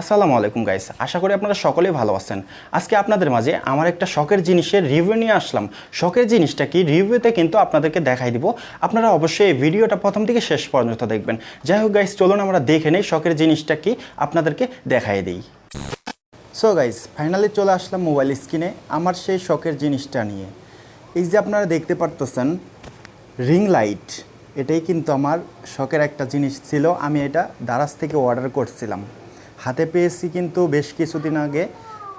আসসালামু আলাইকুম গাইস, আশা করি আপনারা সকলেই ভালো আছেন। আজকে আপনাদের মাঝে আমার একটা শখের জিনিসের রিভিউ নিয়ে আসলাম। শখের জিনিসটা কি রিভিউতে কিন্তু আপনাদেরকে দেখাই দিব। আপনারা অবশ্যই এই ভিডিওটা প্রথম থেকে শেষ পর্যন্ত দেখবেন। যাই হোক গাইস, চলুন আমরা দেখে নেই শখের জিনিসটা কি আপনাদেরকে দেখাই দিই। সো গাইস, ফাইনালি চলে আসলাম মোবাইল স্ক্রিনে আমার সেই শখের জিনিসটা নিয়ে। এই যে আপনারা দেখতে পারতেছেন রিং লাইট, এটাই কিন্তু আমার শখের একটা জিনিস ছিল। আমি এটা দারাজ থেকে অর্ডার করছিলাম, হাতে পেয়েছি কিন্তু বেশ কিছুদিন আগে।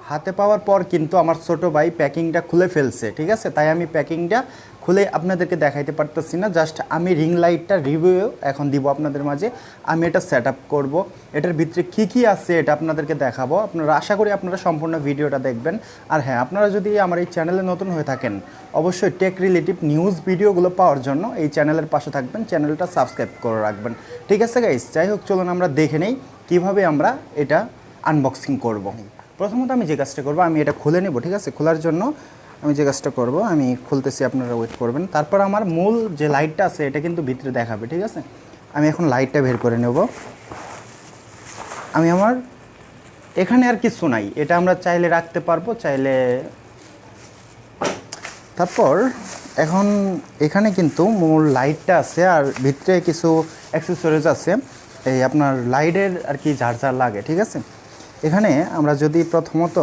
হাতে পাওয়ার পর কিন্তু আমার ছোটো ভাই প্যাকিংটা খুলে ফেলছে, ঠিক আছে, তাই আমি প্যাকিংটা খুলে আপনাদেরকে দেখাইতে পারতেছি না। জাস্ট আমি রিং লাইটটা রিভিউ এখন দিব আপনাদের মাঝে। আমি এটা সেট আপ করবো, এটার ভিতরে কী আছে এটা আপনাদেরকে দেখাবো। আপনারা আশা করি আপনারা সম্পূর্ণ ভিডিওটা দেখবেন। আর হ্যাঁ, আপনারা যদি আমার এই চ্যানেলে নতুন হয়ে থাকেন অবশ্যই টেক রিলেটিভ নিউজ ভিডিওগুলো পাওয়ার জন্য এই চ্যানেলের পাশে থাকবেন, চ্যানেলটা সাবস্ক্রাইব করে রাখবেন, ঠিক আছে গাইস। যাই হোক, চলুন আমরা দেখে নেই কীভাবে আমরা এটা আনবক্সিং করব। প্রথমত আমি যে কাজটা করবো, আমি এটা খুলে নেব, ঠিক আছে। খোলার জন্য আমি যে কাজটা করব, আমি খুলতেছি, আপনারা ওয়েট করবেন। তারপর আমার মূল যে লাইটটা আছে এটা কিন্তু ভিতরে দেখাবে, ঠিক আছে। আমি এখন লাইটটা বের করে নেব। আমি আমার এখানে আর কিছু নাই, এটা আমরা চাইলে রাখতে পারবো, চাইলে। তারপর এখন এখানে কিন্তু মূল লাইটটা আছে আর ভিতরে কিছু অ্যাক্সেসরিজ আছে, এই আপনার লাইটের আর কি চার্জার লাগে, ঠিক আছে। এখানে আমরা যদি প্রথমত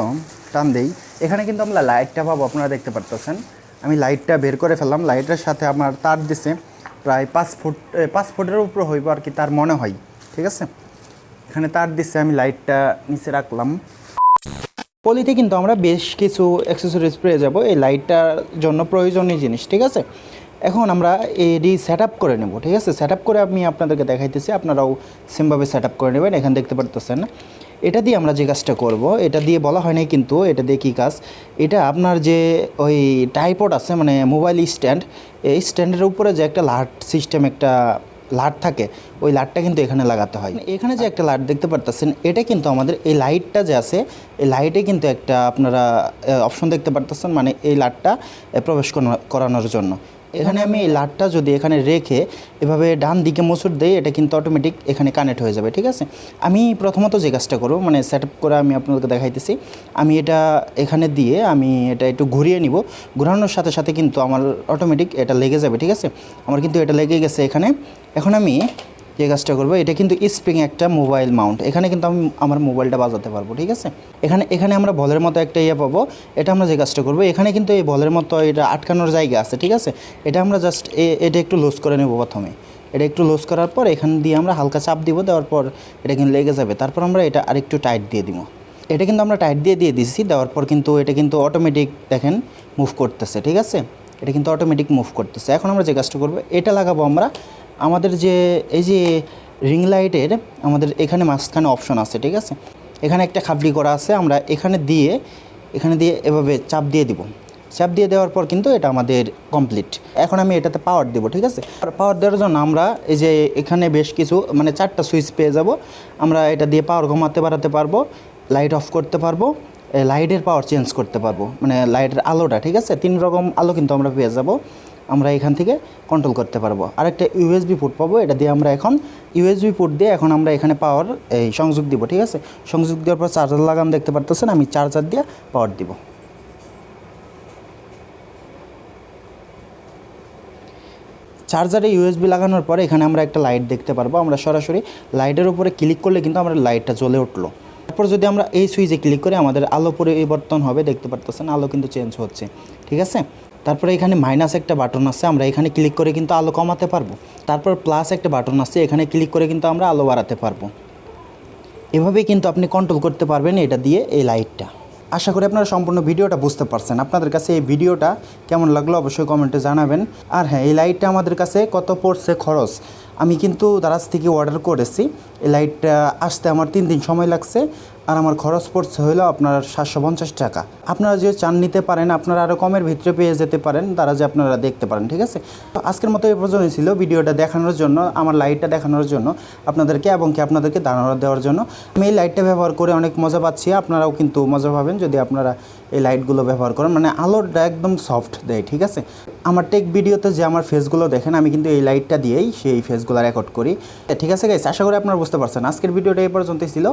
টান দেই, এখানে কিন্তু আমরা লাইটটা পাবো, আপনারা দেখতে পারতেছেন। আমি লাইটটা বের করে ফেললাম। লাইটের সাথে আমার তার দিছে প্রায় 5 ফুটের উপর হইব আর কি, তার মনে হয়, ঠিক আছে। এখানে তার দিচ্ছে, আমি লাইটটা নিচে রাখলাম। পলিতে কিন্তু আমরা বেশ কিছু অ্যাক্সেসরিজ পেয়ে যাব এই লাইটটার জন্য প্রয়োজনীয় জিনিস, ঠিক আছে। এখন আমরা এডি সেট আপ করে নেব, ঠিক আছে। সেট আপ করে আমি আপনাদেরকে দেখাইতেছি, আপনারাও সেমভাবে সেট আপ করে নেবেন। এখানে দেখতে পারতেছেন এটা দিয়ে আমরা যে কাজটা করব, এটা দিয়ে বলা হয় নাই কিন্তু এটা দিয়ে কী কাজ। এটা আপনার যে ওই ট্রাইপড আছে, মানে মোবাইল স্ট্যান্ড, এই স্ট্যান্ডের উপরে যে একটা লাইট সিস্টেম, একটা লাইট থাকে, ওই লাইটটা কিন্তু এখানে লাগাতে হয়। এখানে যে একটা লাইট দেখতে পারতেছেন, এটা কিন্তু আমাদের এই লাইটটা যে আছে, এই লাইটে কিন্তু একটা আপনারা অপশন দেখতে পারতেছেন, মানে এই লাইটটা প্রবেশ করানোর জন্য। এখানে আমি এই লাইটটা যদি এখানে রেখে এভাবে ডান দিকে মুছুর দেই, এটা কিন্তু অটোমেটিক এখানে কানেক্ট হয়ে যাবে, ঠিক আছে। আমি প্রথমত যে কাজটা করব, মানে সেট আপ করে আমি আপনাদেরকে দেখাইতেছি। আমি এটা এখানে দিয়ে আমি এটা একটু ঘুরিয়ে নিব। ঘোরানোর সাথে সাথে কিন্তু আমার অটোমেটিক এটা লেগে যাবে, ঠিক আছে। আমার কিন্তু এটা লেগে গেছে এখানে। এখন আমি যে কাজটা করবো, এটা কিন্তু স্প্রিং একটা মোবাইল মাউন্ট, এখানে কিন্তু আমি আমার মোবাইলটা বাজাতে পারবো, ঠিক আছে। এখানে আমরা বলের মতো একটা ইয়ে পাবো। এটা আমরা যে কাজটা করবো, এখানে কিন্তু এই বলের মতো এটা আটকানোর জায়গা আছে, ঠিক আছে। এটা আমরা জাস্ট এটা একটু লুজ করে নেব প্রথমে। এটা একটু লুজ করার পর এখান দিয়ে আমরা হালকা চাপ দিব, দেওয়ার পর এটা কিন্তু লেগে যাবে। তারপর আমরা এটা আরেকটু টাইট দিয়ে দিব। এটা কিন্তু আমরা টাইট দিয়ে দিয়েছি, দেওয়ার পর কিন্তু এটা কিন্তু অটোমেটিক দেখেন মুভ করতেছে, ঠিক আছে। এটা কিন্তু অটোমেটিক মুভ করতেছে। এখন আমরা যে কাজটা করবো, এটা লাগাবো আমরা আমাদের যে এই যে রিং লাইটের আমাদের এখানে মাঝখানে অপশন আছে, ঠিক আছে। এখানে একটা খাবলি করা আছে, আমরা এখানে দিয়ে এভাবে চাপ দিয়ে দিব। চাপ দিয়ে দেওয়ার পর কিন্তু এটা আমাদের কমপ্লিট। এখন আমি এটাতে পাওয়ার দেবো, ঠিক আছে। পাওয়ার দেওয়ার জন্য আমরা এই যে এখানে বেশ কিছু মানে 4টা সুইচ পেয়ে যাব। আমরা এটা দিয়ে পাওয়ার কমাতে বাড়াতে পারবো, লাইট অফ করতে পারবো, লাইটের পাওয়ার চেঞ্জ করতে পারবো, মানে লাইটের আলোটা, ঠিক আছে। 3 রকম আলো কিন্তু আমরা পেয়ে যাব। আমরা এখান থেকে কন্ট্রোল করতে পারবো। আরেকটা ইউএসবি পোর্ট পাবো, এটা দিয়ে আমরা এখন ইউএসবি পোর্ট দিয়ে এখন আমরা এখানে পাওয়ার এই সংযোগ দিব, ঠিক আছে। সংযোগ দেওয়ার পর চার্জার লাগান, দেখতে পারতেছেন আমি চার্জার দিয়ে পাওয়ার দিব। চার্জারে ইউএসবি লাগানোর পরে এখানে আমরা একটা লাইট দেখতে পারবো। আমরা সরাসরি লাইটের উপরে ক্লিক করলে কিন্তু আমরা লাইটটা জ্বলে উঠলো। তারপর যদি আমরা এই সুইচে ক্লিক করি, আমাদের আলো পরিবর্তন হবে, দেখতে পারতেছেন আলো কিন্তু চেঞ্জ হচ্ছে, ঠিক আছে। তারপরে এখানে মাইনাস একটা বাটন আছে, আমরা এখানে ক্লিক করে কিন্তু আলো কমাতে পারবো। তারপর প্লাস একটা বাটন আছে, এখানে ক্লিক করে কিন্তু আমরা আলো বাড়াতে পারবো। এভাবেই কিন্তু আপনি কন্ট্রোল করতে পারবেন এটা দিয়ে এই লাইটটা। আশা করি আপনারা সম্পূর্ণ ভিডিওটা বুঝতে পারছেন। আপনাদের কাছে এই ভিডিওটা কেমন লাগলো অবশ্যই কমেন্টে জানাবেন। আর হ্যাঁ, এই লাইটটা আমাদের কাছে কত পড়ছে খরচ, আমি কিন্তু দারাজ থেকে অর্ডার করেছি। এই লাইটটা আসতে আমার 3 দিন সময় লাগছে, আর আমার খরচ পড়ছে হলো আপনার 750 টাকা। আপনারা যে চান নিতে পারেন, আপনারা আরও কমের ভিতরে পেয়ে যেতে পারেন, তারা যে আপনারা দেখতে পারেন, ঠিক আছে। তো আজকের মতো এই পর্যন্তই ছিল ভিডিওটা দেখানোর জন্য, আমার লাইটটা দেখানোর জন্য আপনাদেরকে, এবং কি আপনাদেরকে ধারণা দেওয়ার জন্য। আমি এই লাইটটা ব্যবহার করে অনেক মজা পাচ্ছি, আপনারাও কিন্তু মজা পাবেন যদি আপনারা এই লাইটগুলো ব্যবহার করেন। মানে আলোটা একদম সফট দেয়, ঠিক আছে। আমার টেক ভিডিওতে যে আমার ফেসগুলো দেখেন আমি কিন্তু এই লাইটটা দিয়েই সেই ফেসগুলো রেকর্ড করি। ঠিক আছে গাইস, আশা করি আপনারা বুঝতে পারছেন। আজকের ভিডিওটা এই পর্যন্তই ছিল।